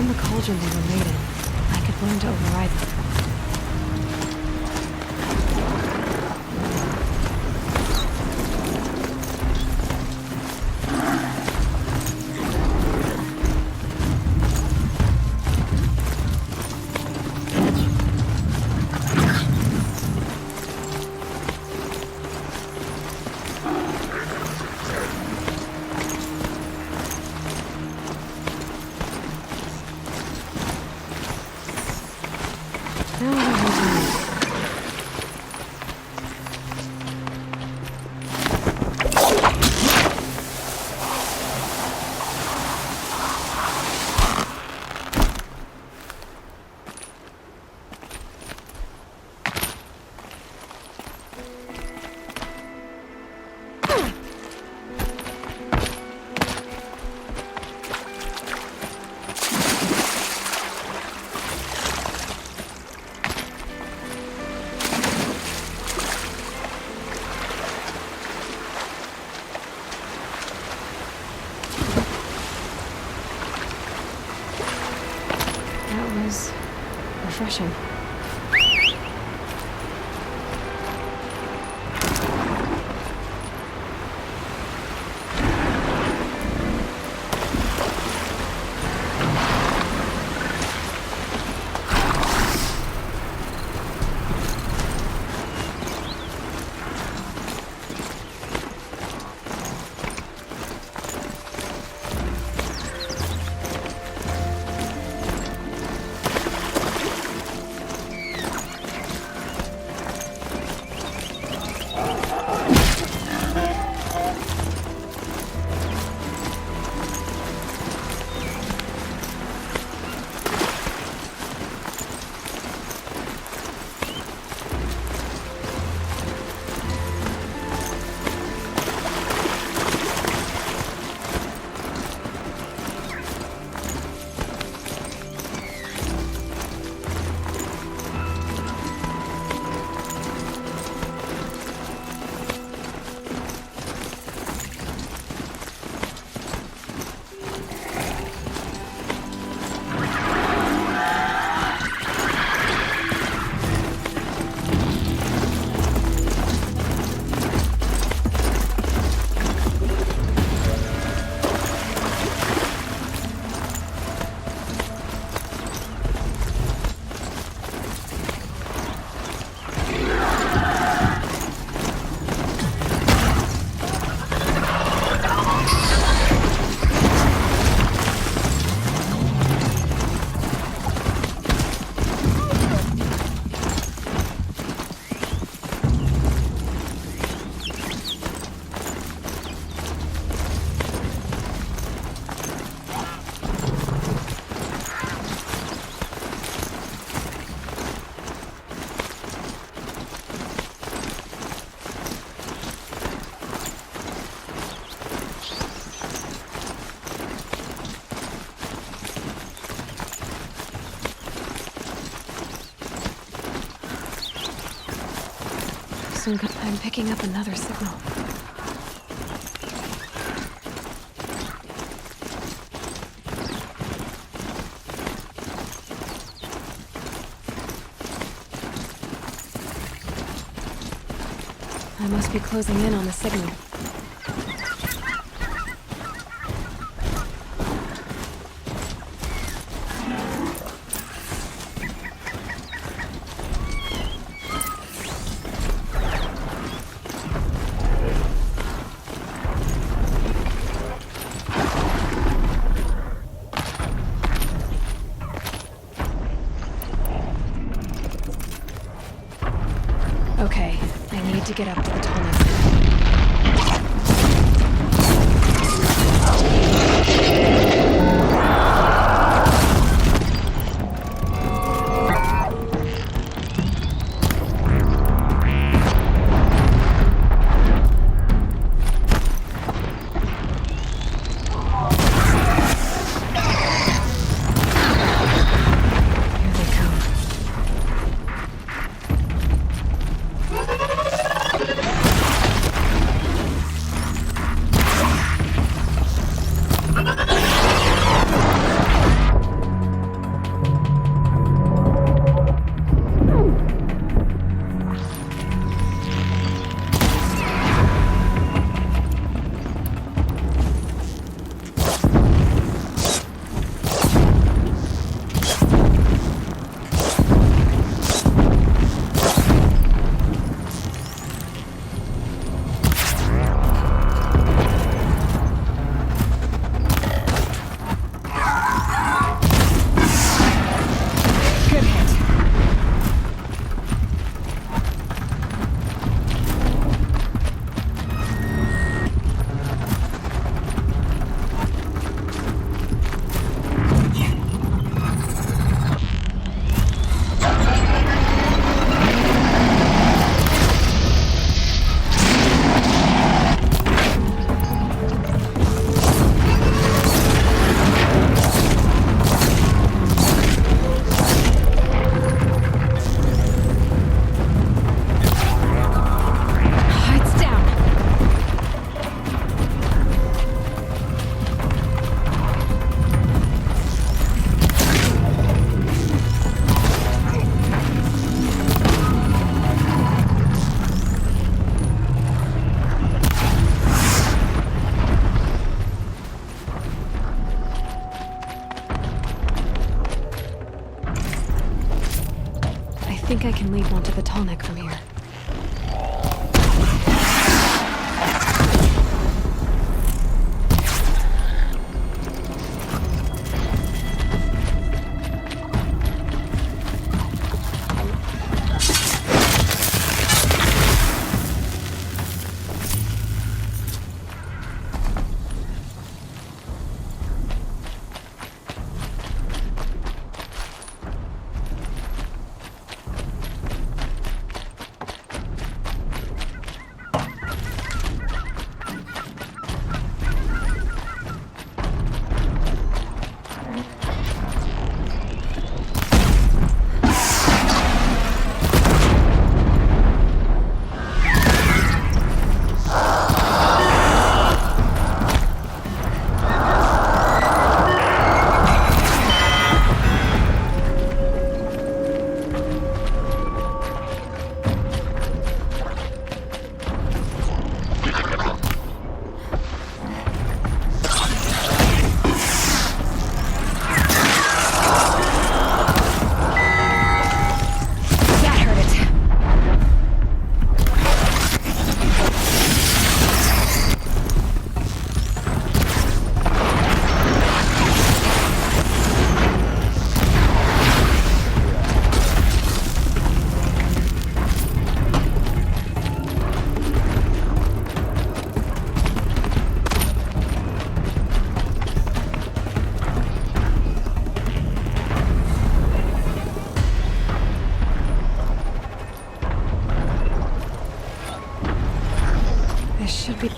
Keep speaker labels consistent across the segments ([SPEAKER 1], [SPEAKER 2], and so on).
[SPEAKER 1] found the cauldron they were made in, I could learn to override them. Refreshing. I'm picking up another signal. I must be closing in on the signal. Okay, I need to get up to the tunnel. think I can lead one to the tall neck from here.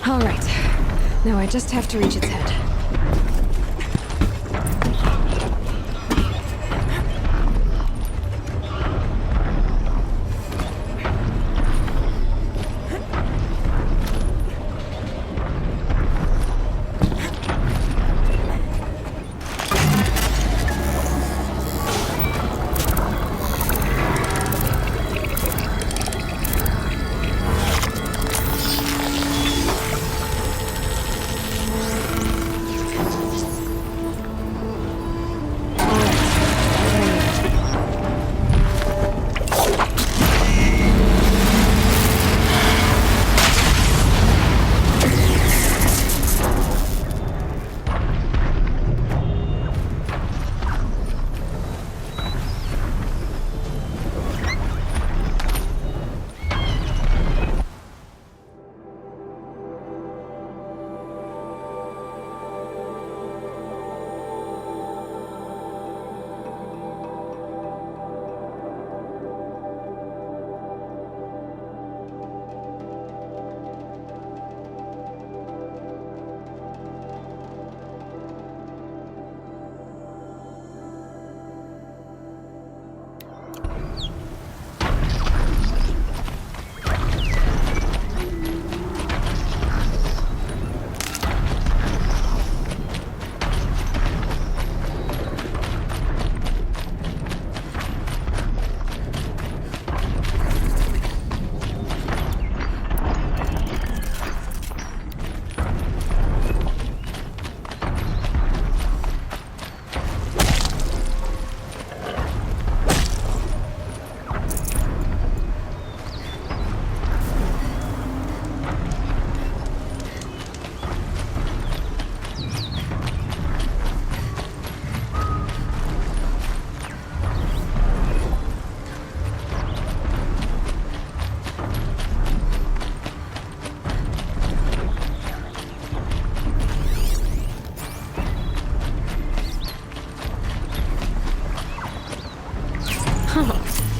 [SPEAKER 1] All right. Now I just have to reach its head.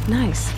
[SPEAKER 1] Nice.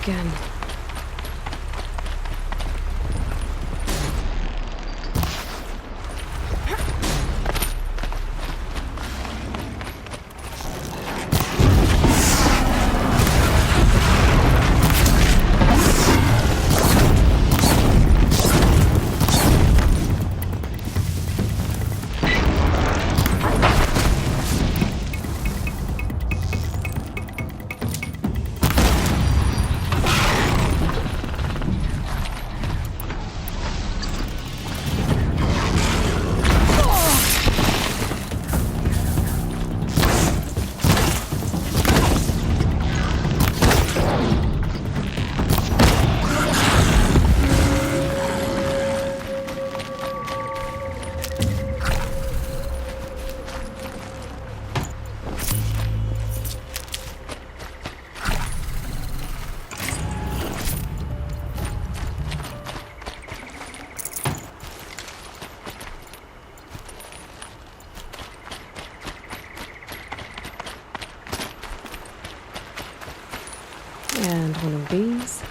[SPEAKER 1] again. And one of these.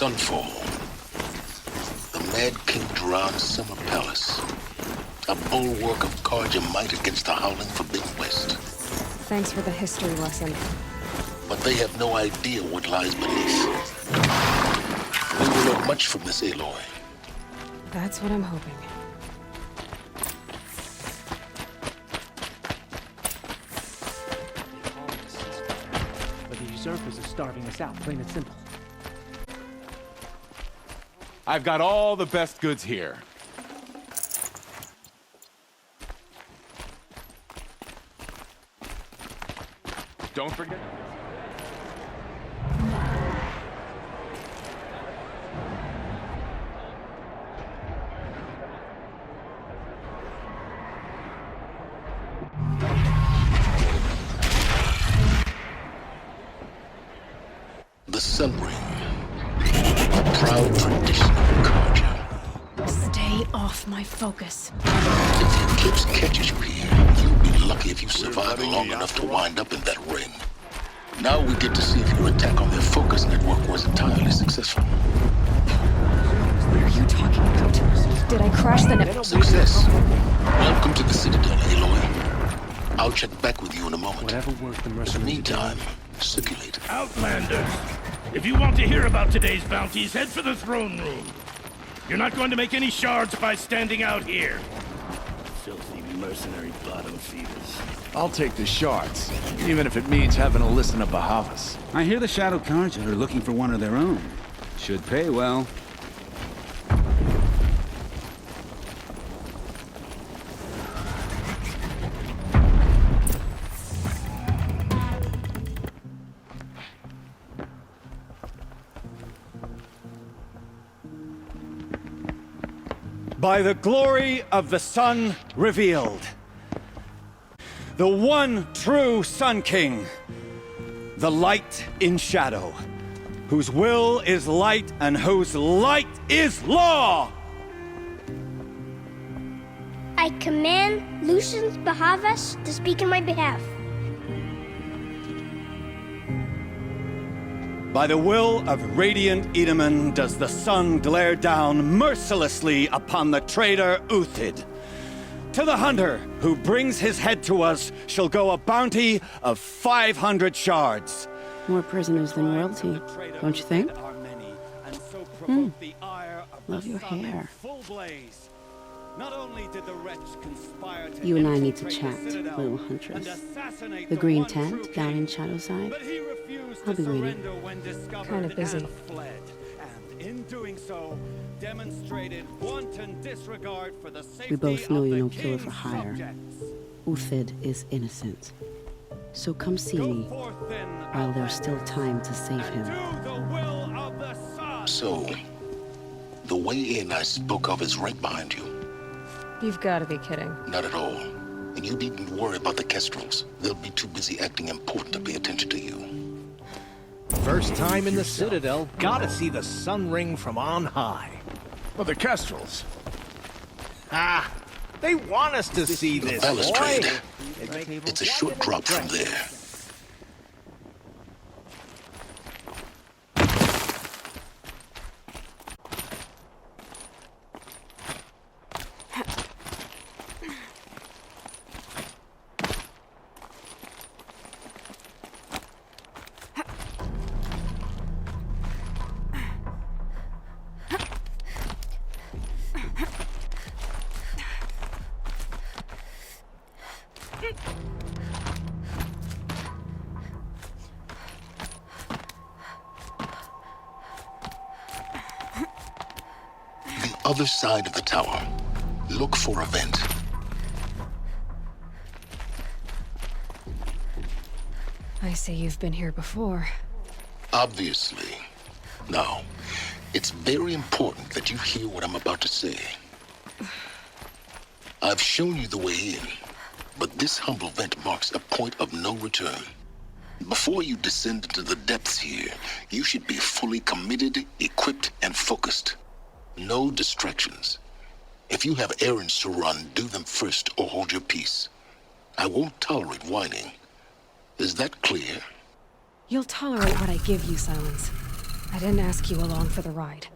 [SPEAKER 2] Sunfall. The Mad King Duran's summer palace. A bulwark of carja might against the howling forbidden west.
[SPEAKER 1] Thanks for the history lesson.
[SPEAKER 2] But they have no idea what lies beneath. We will learn much from this Aloy.
[SPEAKER 1] That's what I'm hoping.
[SPEAKER 3] But the usurpers are starving us out, plain and simple.
[SPEAKER 4] I've got all the best goods here. Don't forget.
[SPEAKER 2] The Sun Ring. A proud tradition of Karja.
[SPEAKER 1] Stay off my focus.
[SPEAKER 2] If the eclipse catches you here, you'll be lucky if you survive long enough to wind up in that ring. Now we get to see if your attack on their focus network was entirely successful.
[SPEAKER 1] What are you talking about? Did I crash the network?
[SPEAKER 2] Success. Welcome to the Citadel, Aloy. I'll check back with you in a moment.
[SPEAKER 3] Whatever work the
[SPEAKER 2] In the
[SPEAKER 3] mercenaries
[SPEAKER 2] meantime, circulate.
[SPEAKER 5] Outlanders! If you want to hear about today's bounties, head for the throne room. You're not going to make any shards by standing out here. Filthy mercenary bottom feeders.
[SPEAKER 6] I'll take the shards, even if it means having to listen to Bahavas.
[SPEAKER 7] I hear the Shadow Carja are looking for one of their own. Should pay well.
[SPEAKER 8] by the glory of the sun revealed. The one true Sun King, the light in shadow, whose will is light and whose light is law!
[SPEAKER 9] I command Lucius Bahavas to speak in my behalf.
[SPEAKER 8] By the will of radiant Edaman does the sun glare down mercilessly upon the traitor Uthid. To the hunter who brings his head to us shall go a bounty of 500 shards.
[SPEAKER 10] More prisoners than royalty, don't you think? Love your hair.
[SPEAKER 8] Not only did the wretch conspire to
[SPEAKER 10] You and I need to chat, little huntress. The green tent down in Shadowside. I'll be waiting.
[SPEAKER 1] Kind of busy.
[SPEAKER 8] And in doing so, demonstrated wanton disregard for the safety
[SPEAKER 10] We both know
[SPEAKER 8] of
[SPEAKER 10] you're
[SPEAKER 8] the
[SPEAKER 10] no killer for
[SPEAKER 8] king's
[SPEAKER 10] hire.
[SPEAKER 8] subjects.
[SPEAKER 10] Uthid is innocent. So come see me while there's still time to save him.
[SPEAKER 2] So, the way in I spoke of is right behind you.
[SPEAKER 1] You've got to be kidding.
[SPEAKER 2] Not at all. And you needn't worry about the Kestrels. They'll be too busy acting important to pay attention to you.
[SPEAKER 11] First time in the Citadel, gotta see the sun ring from on high.
[SPEAKER 6] Well, the Kestrels.
[SPEAKER 11] Ah, they want us to see
[SPEAKER 2] The
[SPEAKER 11] this,
[SPEAKER 2] balustrade.
[SPEAKER 11] boy.
[SPEAKER 2] It's a short drop from there. Other side of the tower. Look for a vent.
[SPEAKER 1] I see you've been here before.
[SPEAKER 2] Obviously. Now, it's very important that you hear what I'm about to say. I've shown you the way in, but this humble vent marks a point of no return. Before you descend into the depths here, you should be fully committed, equipped, and focused. No distractions. If you have errands to run, do them first or hold your peace. I won't tolerate whining. Is that clear?
[SPEAKER 1] You'll tolerate what I give you, Silence. I didn't ask you along for the ride.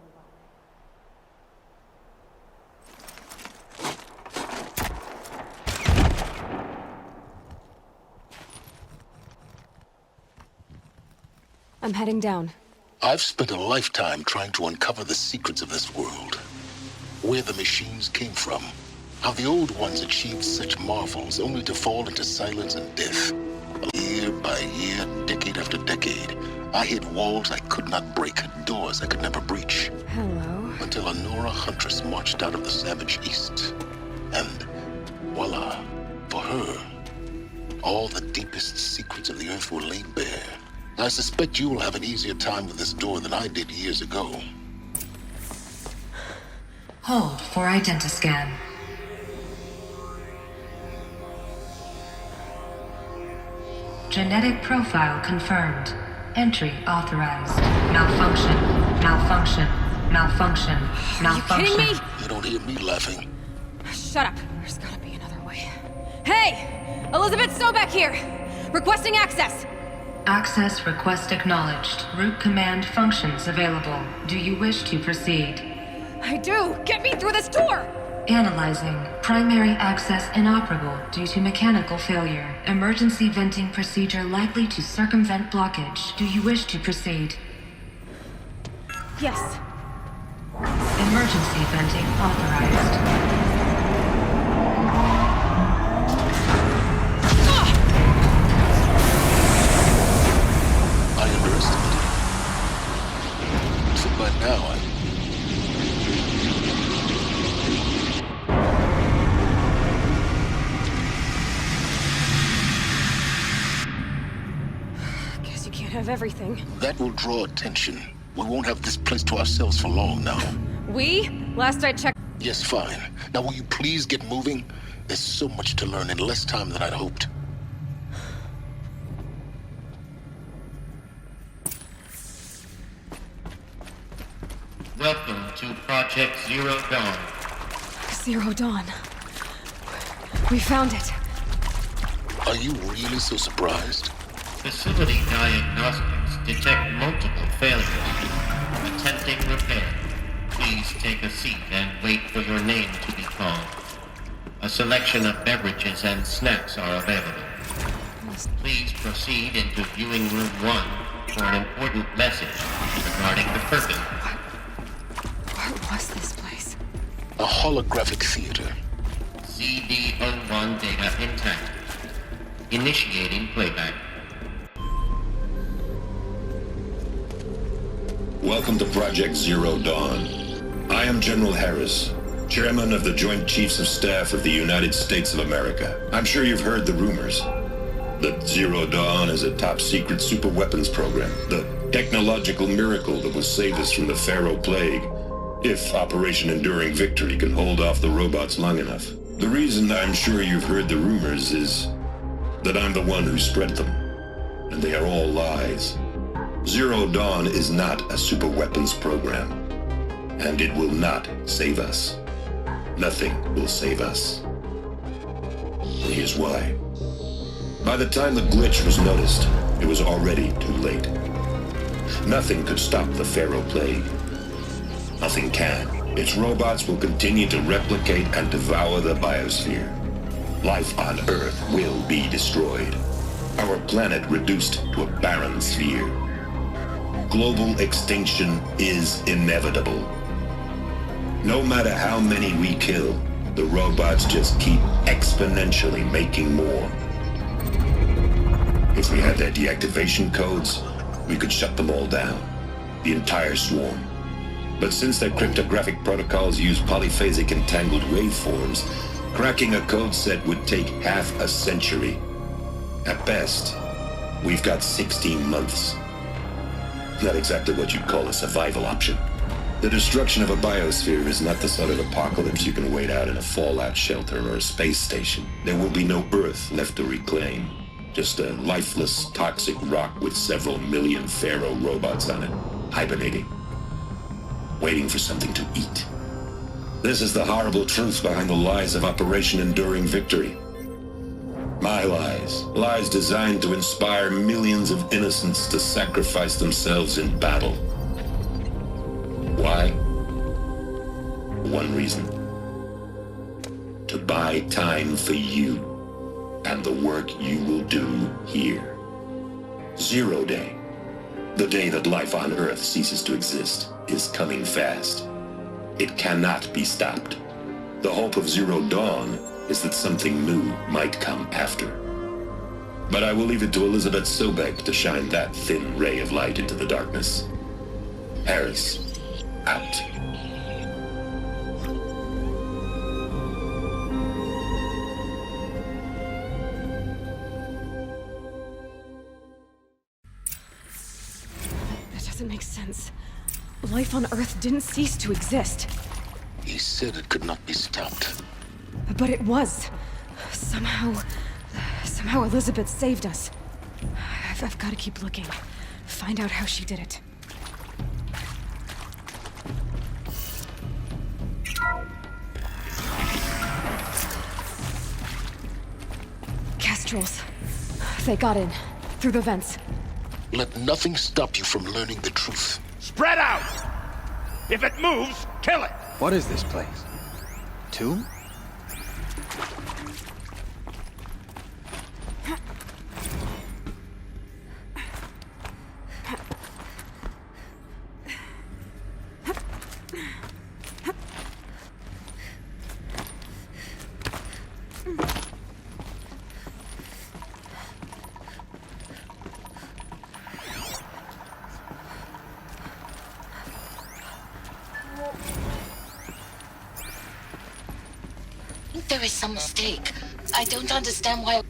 [SPEAKER 1] I'm heading down.
[SPEAKER 2] I've spent a lifetime trying to uncover the secrets of this world. Where the machines came from. How the old ones achieved such marvels only to fall into silence and death. Year by year, decade after decade, I hit walls I could not break, doors I could never breach.
[SPEAKER 1] Hello.
[SPEAKER 2] Until a Nora huntress marched out of the savage east. And voila, for her, all the deepest secrets of the earth were laid bare. I suspect you will have an easier time with this door than I did years ago.
[SPEAKER 12] Hold for identiscan. Genetic profile confirmed. Entry authorized. Malfunction. Malfunction. Malfunction. Malfunction.
[SPEAKER 1] Are you kidding me?
[SPEAKER 2] You don't hear me laughing.
[SPEAKER 1] Shut up. There's gotta be another way. Hey! Elizabeth Stoback here! Requesting access!
[SPEAKER 12] Access request acknowledged. Root command functions available. Do you wish to proceed?
[SPEAKER 1] I do! Get me through this door!
[SPEAKER 12] Analyzing. Primary access inoperable due to mechanical failure. Emergency venting procedure likely to circumvent blockage. Do you wish to proceed?
[SPEAKER 1] Yes.
[SPEAKER 12] Emergency venting authorized.
[SPEAKER 2] I underestimated. So by now,
[SPEAKER 1] Guess you can't have everything.
[SPEAKER 2] that will draw attention. We won't have this place to ourselves for long now.
[SPEAKER 1] We? Last I checked...
[SPEAKER 2] Yes, fine. Now will you please get moving? There's so much to learn in less time than I'd hoped.
[SPEAKER 13] Welcome to Project Zero Dawn.
[SPEAKER 1] Zero Dawn. We found it.
[SPEAKER 2] Are you really so surprised?
[SPEAKER 13] Facility diagnostics detect multiple failures. Attempting repair. Please take a seat and wait for your name to be called. A selection of beverages and snacks are available. Please proceed into viewing room 1 for an important message regarding the purpose.
[SPEAKER 1] What was this place?
[SPEAKER 2] A holographic theater.
[SPEAKER 13] CD01 data intact. Initiating playback.
[SPEAKER 14] Welcome to Project Zero Dawn. I am General Harris, Chairman of the Joint Chiefs of Staff of the United States of America. I'm sure you've heard the rumors that Zero Dawn is a top-secret super-weapons program, the technological miracle that will save us from the Pharaoh Plague, if Operation Enduring Victory can hold off the robots long enough. The reason I'm sure you've heard the rumors is that I'm the one who spread them, and they are all lies. Zero Dawn is not a super-weapons program, and it will not save us. Nothing will save us. And here's why. By the time the glitch was noticed, it was already too late. Nothing could stop the Pharaoh Plague. Nothing can. Its robots will continue to replicate and devour the biosphere. Life on Earth will be destroyed. Our planet reduced to a barren sphere. Global extinction is inevitable. No matter how many we kill, the robots just keep exponentially making more. If we had their deactivation codes, we could shut them all down, the entire swarm. But since their cryptographic protocols use polyphasic entangled waveforms, cracking a code set would take half a century. At best, we've got 16 months. Not exactly what you'd call a survival option. The destruction of a biosphere is not the sort of apocalypse you can wait out in a fallout shelter or a space station. There will be no Earth left to reclaim. Just a lifeless, toxic rock with several million Pharaoh robots on it, hibernating, waiting for something to eat. This is the horrible truth behind the lies of Operation Enduring Victory. My lies. Lies designed to inspire millions of innocents to sacrifice themselves in battle. Why? One reason. To buy time for you and the work you will do here. Zero Day, the day that life on Earth ceases to exist, is coming fast. It cannot be stopped. The hope of Zero Dawn is that something new might come after. But I will leave it to Elizabeth Sobek to shine that thin ray of light into the darkness. Harris, out.
[SPEAKER 1] That doesn't make sense. Life on Earth didn't cease to exist.
[SPEAKER 2] He said it could not be stopped.
[SPEAKER 1] But it was. Somehow Elizabeth saved us. I've got to keep looking. Find out how she did it. Kestrels. They got in. Through the vents.
[SPEAKER 2] Let nothing stop you from learning the truth.
[SPEAKER 5] Spread out! If it moves, kill it!
[SPEAKER 11] What is this place? Tomb?
[SPEAKER 15] There is some mistake. I don't understand why...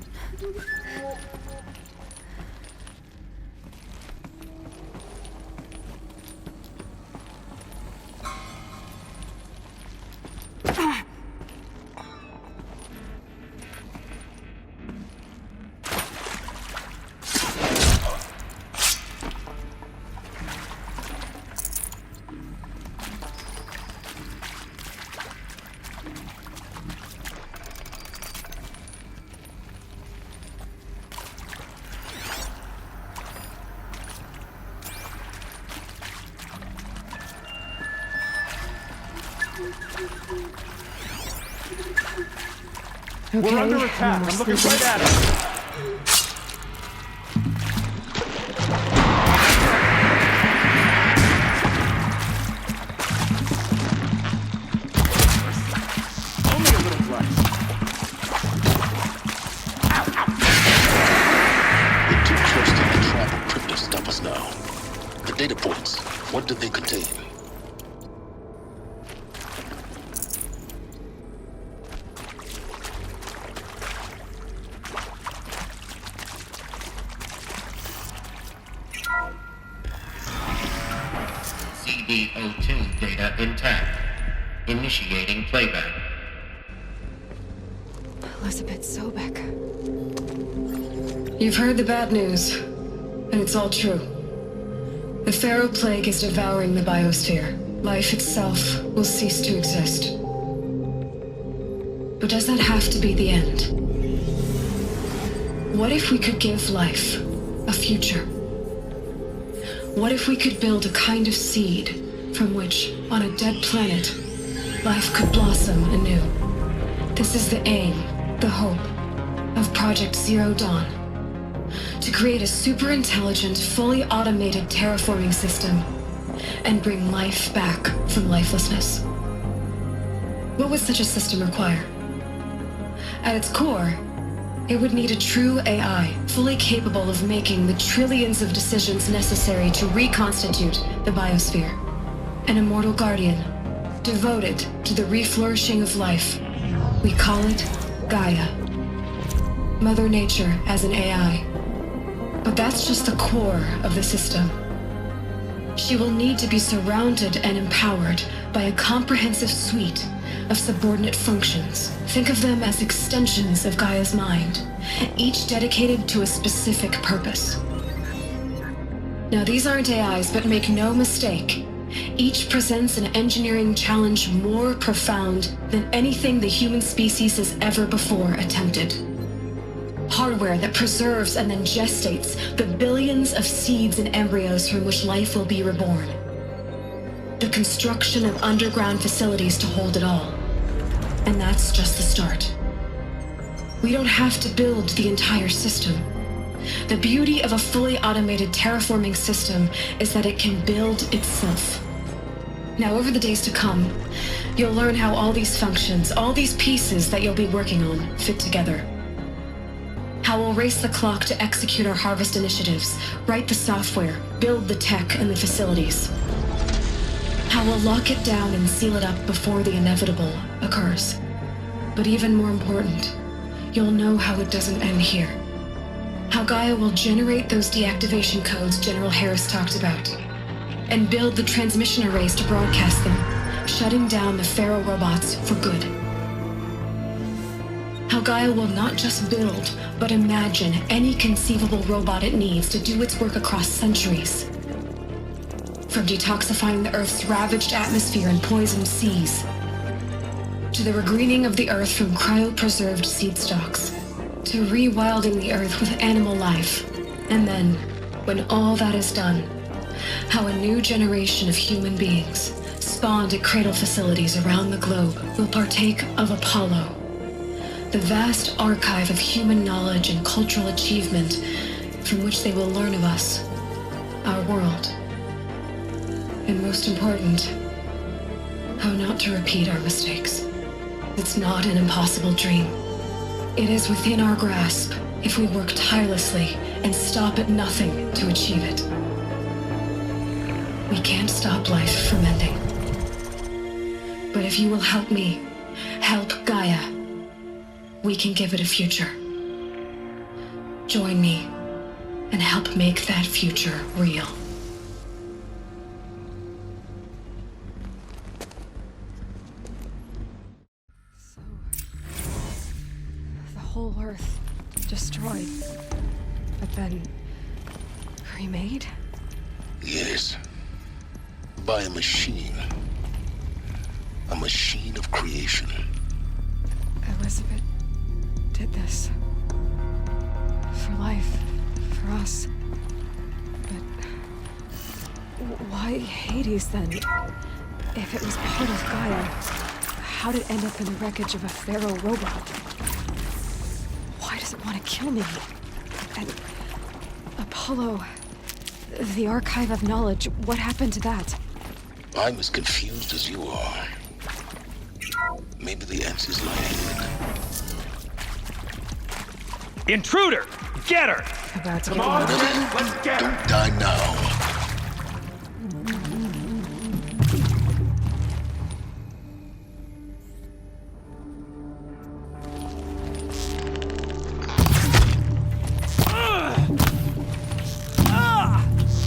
[SPEAKER 1] Okay,
[SPEAKER 4] We're under attack.
[SPEAKER 1] no more
[SPEAKER 4] I'm looking
[SPEAKER 1] sleeping.
[SPEAKER 4] right at it. Only a little flex.
[SPEAKER 2] We're too close to the trap of crypt to stop us now. The data points, what do they contain?
[SPEAKER 13] CD02 data intact. Initiating playback.
[SPEAKER 1] Elizabeth Sobek.
[SPEAKER 12] You've heard the bad news, and it's all true. The Pharaoh Plague is devouring the biosphere. Life itself will cease to exist. But does that have to be the end? What if we could give life a future? What if we could build a kind of seed from which, on a dead planet, life could blossom anew? This is the aim, the hope, of Project Zero Dawn. To create a super-intelligent, fully automated terraforming system and bring life back from lifelessness. What would such a system require? At its core, it would need a true AI, fully capable of making the trillions of decisions necessary to reconstitute the biosphere. An immortal guardian, devoted to the reflourishing of life. We call it Gaia. Mother Nature as an AI. But that's just the core of the system. She will need to be surrounded and empowered by a comprehensive suite of subordinate functions. Think of them as extensions of Gaia's mind, each dedicated to a specific purpose. Now, these aren't AIs, but make no mistake, each presents an engineering challenge more profound than anything the human species has ever before attempted. Hardware that preserves and then gestates the billions of seeds and embryos from which life will be reborn. The construction of underground facilities to hold it all. And that's just the start. We don't have to build the entire system. The beauty of a fully automated terraforming system is that it can build itself. Now, over the days to come, you'll learn how all these functions, all these pieces that you'll be working on, fit together. How we'll race the clock to execute our harvest initiatives, write the software, build the tech and the facilities. How we'll lock it down and seal it up before the inevitable occurs. But even more important, you'll know how it doesn't end here. How Gaia will generate those deactivation codes General Harris talked about, and build the transmission arrays to broadcast them, shutting down the Pharaoh robots for good. How Gaia will not just build, but imagine any conceivable robot it needs to do its work across centuries. From detoxifying the Earth's ravaged atmosphere and poisoned seas, to the regreening of the Earth from cryopreserved seed stalks, to rewilding the Earth with animal life. And then, when all that is done, how a new generation of human beings, spawned at cradle facilities around the globe, will partake of Apollo, the vast archive of human knowledge and cultural achievement from which they will learn of us, our world. And most important, how not to repeat our mistakes. It's not an impossible dream. It is within our grasp if we work tirelessly and stop at nothing to achieve it. We can't stop life from ending. But if you will help me, help Gaia, we can give it a future. Join me and help make that future real.
[SPEAKER 1] So, the whole Earth destroyed, but then remade?
[SPEAKER 2] Yes. By a machine. A machine of creation.
[SPEAKER 1] Elizabeth did this. For life. For us. But why Hades then? If it was part of Gaia, how'd it end up in the wreckage of a Pharaoh robot? want to kill me. And Apollo, the archive of knowledge, what happened to that?
[SPEAKER 2] I'm as confused as you are. Maybe the answers lie ahead.
[SPEAKER 3] Intruder! Get her!
[SPEAKER 1] About to
[SPEAKER 3] Come
[SPEAKER 1] get
[SPEAKER 3] on,
[SPEAKER 1] one.
[SPEAKER 3] let's get her!
[SPEAKER 2] Don't die now.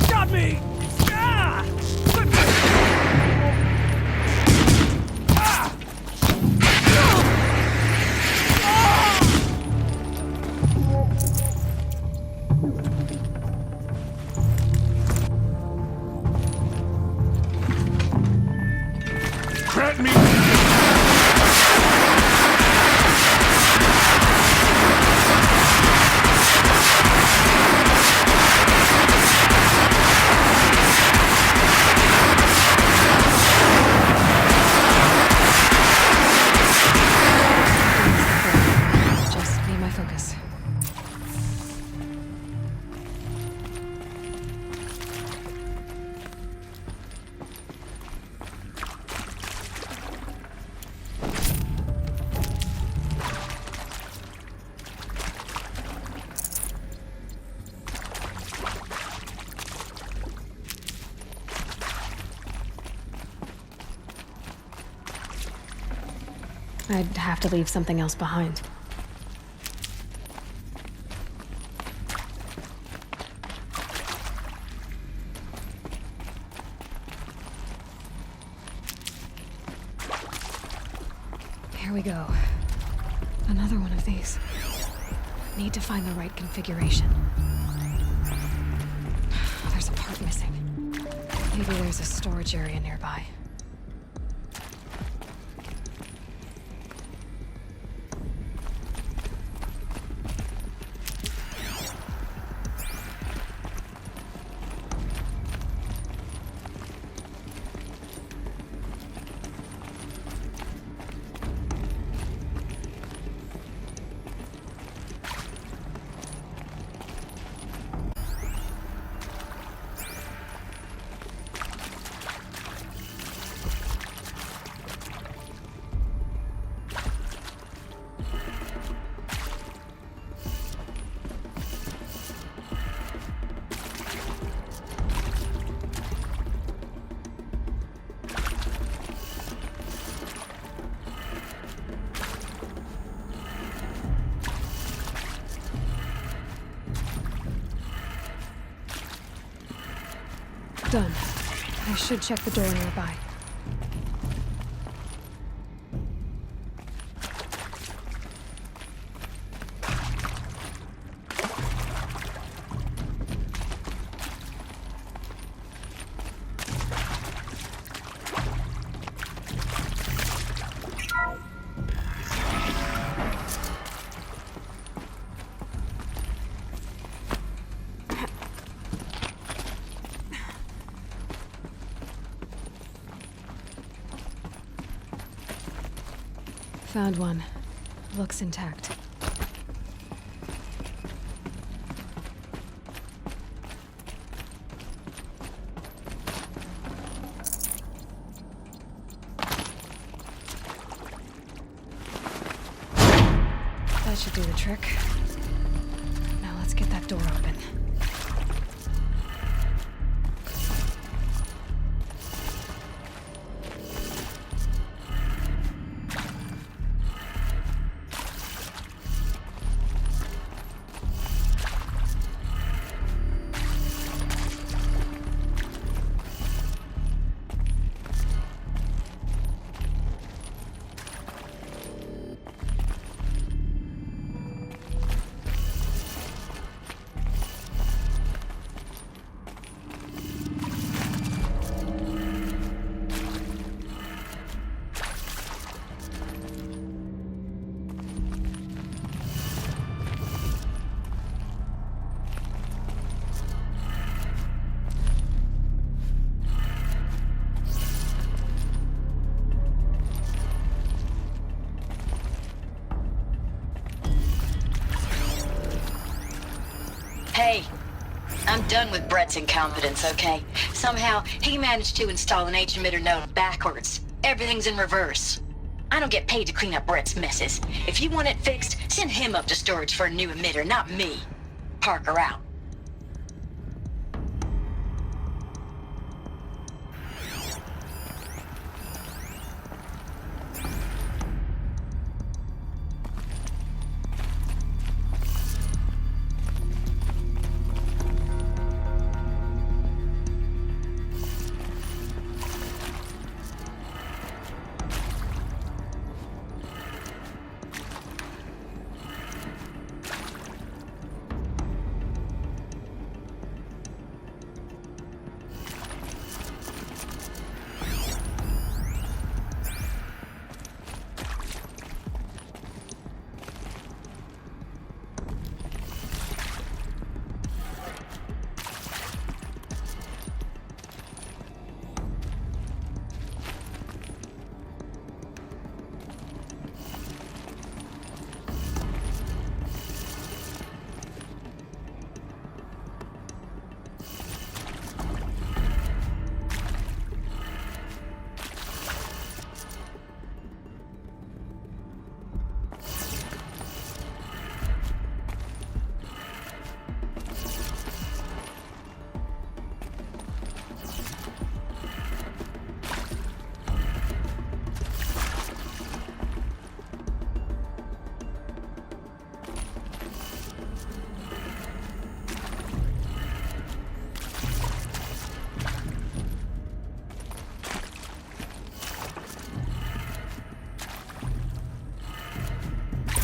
[SPEAKER 3] Stop me! Ah!
[SPEAKER 5] Grant me.
[SPEAKER 1] Just be my focus. I'd have to leave something else behind. Here we go. Another one of these. Need to find the right configuration. There's a part missing. Maybe there's a storage area nearby. Done. I should check the door nearby. Found one. Looks intact. That should do the trick. Now let's get that door open.
[SPEAKER 15] I'm done with Brett's incompetence, okay? Somehow, he managed to install an H-emitter node backwards. Everything's in reverse. I don't get paid to clean up Brett's messes. If you want it fixed, send him up to storage for a new emitter, not me. Parker out.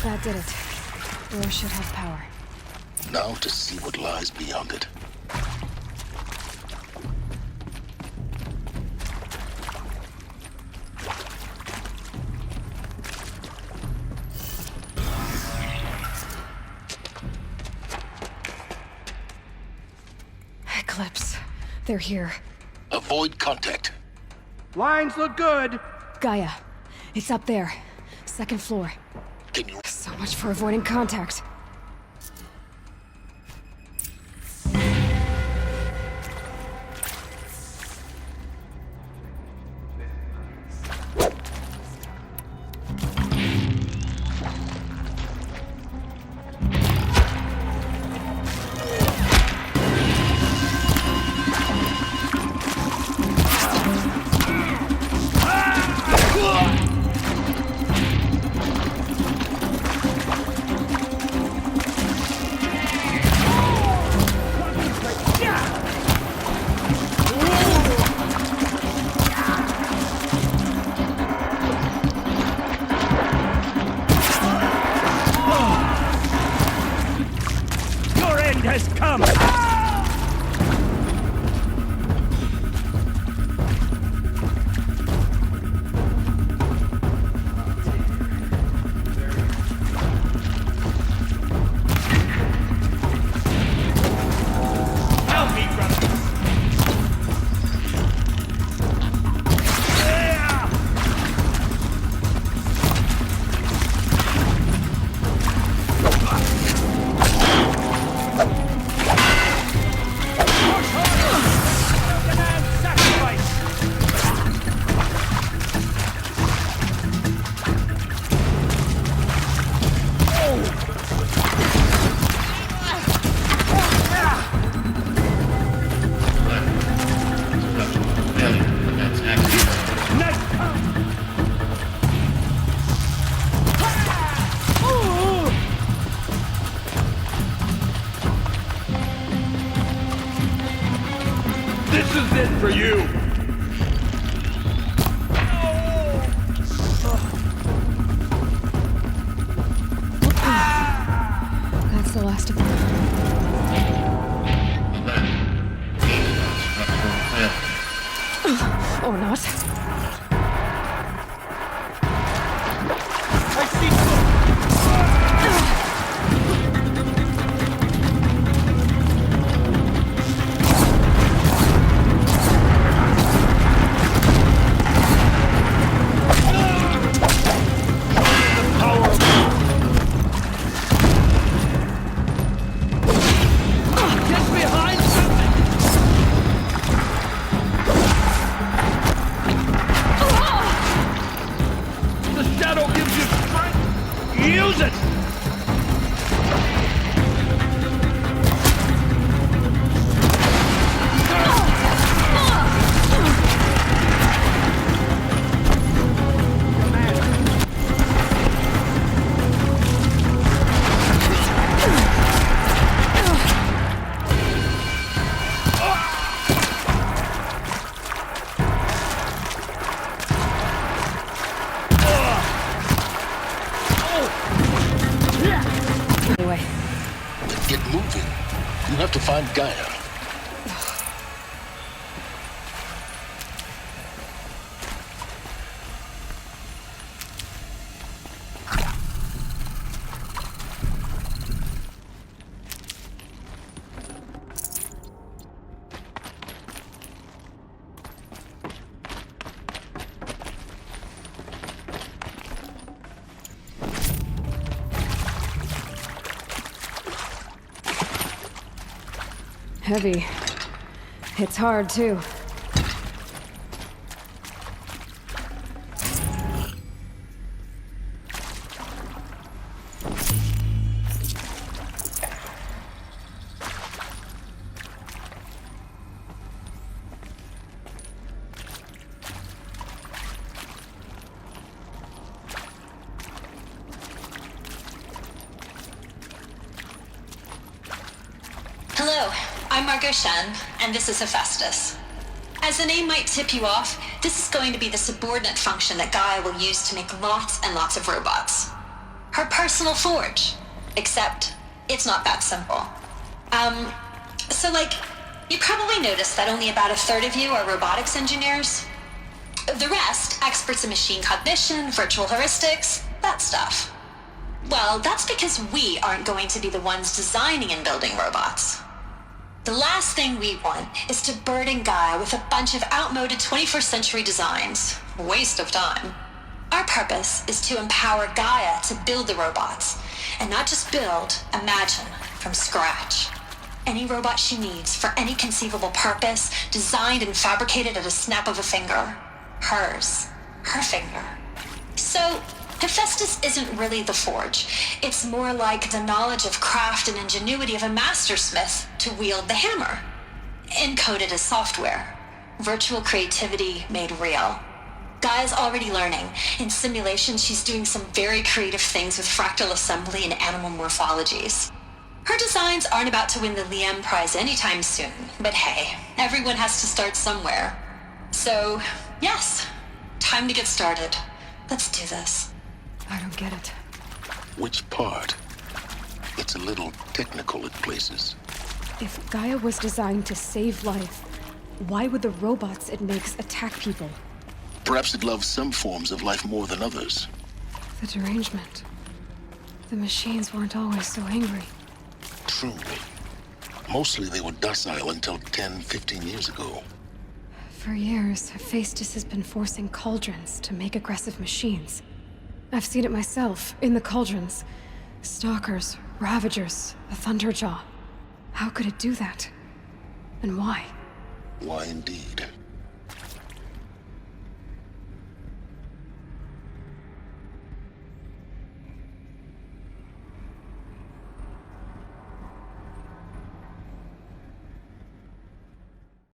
[SPEAKER 1] That did it. Door should have power.
[SPEAKER 2] Now to see what lies beyond it.
[SPEAKER 1] Eclipse. They're here.
[SPEAKER 2] Avoid contact.
[SPEAKER 3] Lines look good.
[SPEAKER 1] Gaia. It's up there. Second floor.
[SPEAKER 2] Can you...
[SPEAKER 1] So much for avoiding contact.
[SPEAKER 3] Has come! Help me, brother!
[SPEAKER 5] This is it for you!
[SPEAKER 1] That's the last of them. Or not.
[SPEAKER 3] I see smoke! Get behind!
[SPEAKER 2] find Gaia.
[SPEAKER 1] Heavy. It's hard, too.
[SPEAKER 15] Hello, I'm Margot Shen, and this is Hephaestus. As the name might tip you off, this is going to be the subordinate function that Gaia will use to make lots and lots of robots. Her personal forge. Except, it's not that simple. You probably noticed that only about a third of you are robotics engineers. The rest, experts in machine cognition, virtual heuristics, that stuff. Well, that's because we aren't going to be the ones designing and building robots. The last thing we want is to burden Gaia with a bunch of outmoded 21st century designs. Waste of time. Our purpose is to empower Gaia to build the robots, and not just build, imagine, from scratch. Any robot she needs for any conceivable purpose, designed and fabricated at a snap of a finger. Hers. Her finger. So, Hephaestus isn't really the forge. It's more like the knowledge of craft and ingenuity of a mastersmith to wield the hammer. Encoded as software. Virtual creativity made real. Gaia's already learning. In simulation, she's doing some very creative things with fractal assembly and animal morphologies. Her designs aren't about to win the Liam Prize anytime soon, but hey, everyone has to start somewhere. So, yes, time to get started. Let's do this.
[SPEAKER 1] I don't get it.
[SPEAKER 2] Which part? It's a little technical at places.
[SPEAKER 1] If Gaia was designed to save life, why would the robots it makes attack people?
[SPEAKER 2] Perhaps it loves some forms of life more than others.
[SPEAKER 1] The derangement. The machines weren't always so angry.
[SPEAKER 2] True. Mostly they were docile until 10, 15 years ago.
[SPEAKER 1] For years, Hephaestus has been forcing cauldrons to make aggressive machines. I've seen it myself, in the cauldrons. Stalkers, ravagers, a thunderjaw. How could it do that? And why?
[SPEAKER 2] Why indeed?